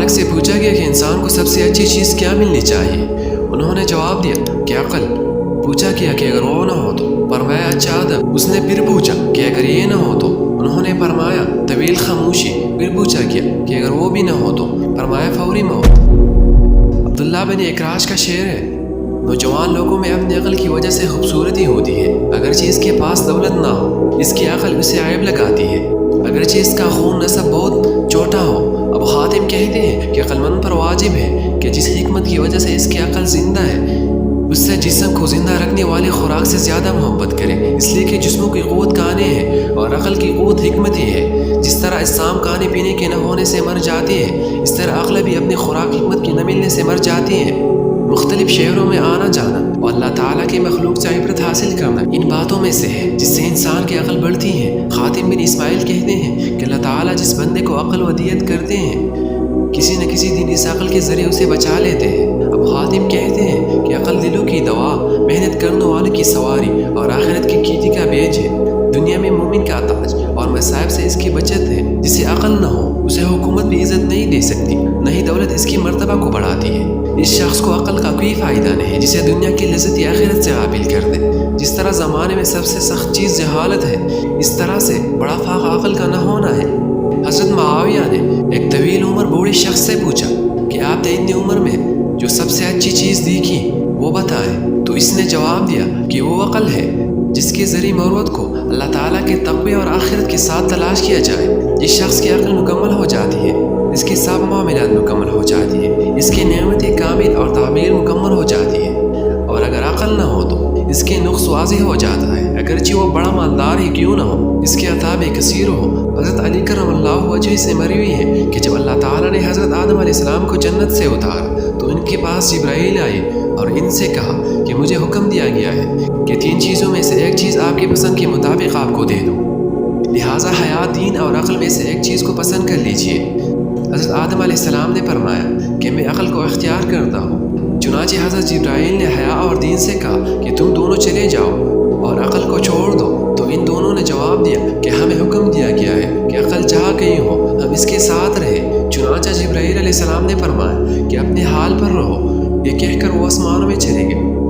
मुबारक से पूछा गया कि इंसान को सबसे अच्छी चीज़ क्या मिलनी चाहिए। उन्होंने जवाब दिया कि अक्ल। पूछा किया कि अगर वो ना हो तो? फरमाया अच्छा अदब। उसने फिर पूछा कि अगर ये ना हो तो? उन्होंने फरमाया तवील खामोशी। फिर पूछा किया कि अगर वो भी ना हो तो? फरमाया फौरी मौत। अब्दुल्ला बिन इकराश का शेर है, नौजवान लोगों में अपनी अक्ल की वजह से खूबसूरती होती है। अगरचे इसके पास दौलत ना हो, इसकी अक्ल उसे आयब लगाती है। अगरचे इसका खून नसब बहुत छोटा हो, अब खातिम कहते हैं कि अक्लमंद पर वाजिब है कि जिस हिकमत की वजह से इसकी अक्ल जिंदा है, उससे जिस्म को जिंदा रखने वाले खुराक से ज़्यादा मोहब्बत करे, इसलिए कि जिस्मों की क़ुव्वत खाने है और अक्ल की क़ुव्वत हिकमत ही है। जिस तरह इस्लाम खाने पीने के न होने से मर जाती है, इस तरह अक्ल भी अपनी खुराक हिकमत की न मिलने से मर जाती है। मुख्तलिफ शहरों में आना जाना और अल्लाह ताला की मखलूक से इबरत हासिल करना इन बातों में से है जिससे इंसान की अक्ल बढ़ती है। खातिम बिन इस्माइल कहते हैं कि अल्लाह ताला जिस बंदे को अक्ल वदियत करते हैं, किसी न किसी दिन इस अक्ल के ज़रिए उसे बचा लेते हैं। अब खातिम कहते हैं कि अक्ल दिलों की दवा, मेहनत करने वाले की सवारी और आखिरत की कीर्ति का बेज है। दुनिया में मोमिन का ताज और मसाइब से इसकी बचत है। जिसे अक्ल न हो उसे हुकूमत भी इज़्ज़त नहीं दे सकती, न ही दौलत इसकी मर्तबा को बढ़ाती है। इस शख्स को अक्ल का कोई फ़ायदा नहीं जिसे दुनिया की लज़्ज़त या आखिरत से गाफिल कर दे। जिस तरह ज़माने में सबसे सख्त चीज़ जहालत है, इस तरह से बड़ा फाक़ अक्ल का न होना है। हज़रत मुआविया ने एक तवील उम्र बूढ़े शख्स से पूछा कि आपने इतनी उम्र में जो सबसे अच्छी चीज़ देखी वो बताएं। तो इसने जवाब दिया कि वो अक्ल है जिसके ज़रिए मौत को अल्लाह ताला के तक़वे और आखिरत के साथ तलाश किया जाए। जिस शख्स की अक्ल मुकम्मल हो जाती है, इसकी सब मामलात मुकम्मल हो जाती है, इसकी नेमत कामिल और तामीर मुकम्मल हो जाती है। और अगर अक्ल ना हो तो इसके नुक्स वाज़ेह हो जाता है, अगरचे वो बड़ा मालदार ही क्यों ना हो, इसके अताब कसीर हो। हज़रत अली करमल्लाहु वजह से मरी हुई है कि जब अल्लाह ताला ने हज़रत आदम अलैहिस्सलाम को जन्नत से उतारा तो इनके पास जिब्राईल आए और इनसे कहा कि मुझे हुक्म दिया गया है कि 3 चीज़ों में से एक चीज़ आपकी पसंद के मुताबिक आपको दे दूँ, लिहाजा हया, दीन और अक्ल में से एक चीज़ को पसंद कर लीजिए। हज़रत आदम अलैहिस्सलाम ने फरमाया कि मैं अक्ल को इख्तियार करता हूँ। चुनांचे हज़रत जिब्राईल ने हया और दीन से कहा कि तुम दोनों चले जाओ और अक्ल को छोड़ दो। तो इन दोनों ने जवाब दिया कि हमें हुक्म दिया गया है कि अक्ल जहाँ कहीं हो हम इसके साथ रहे। चुनांचे जिब्राईल अलैहिस्सलाम ने फरमाया कि अपने हाल पर रहो। ये कहकर वो आसमानों में चले गए।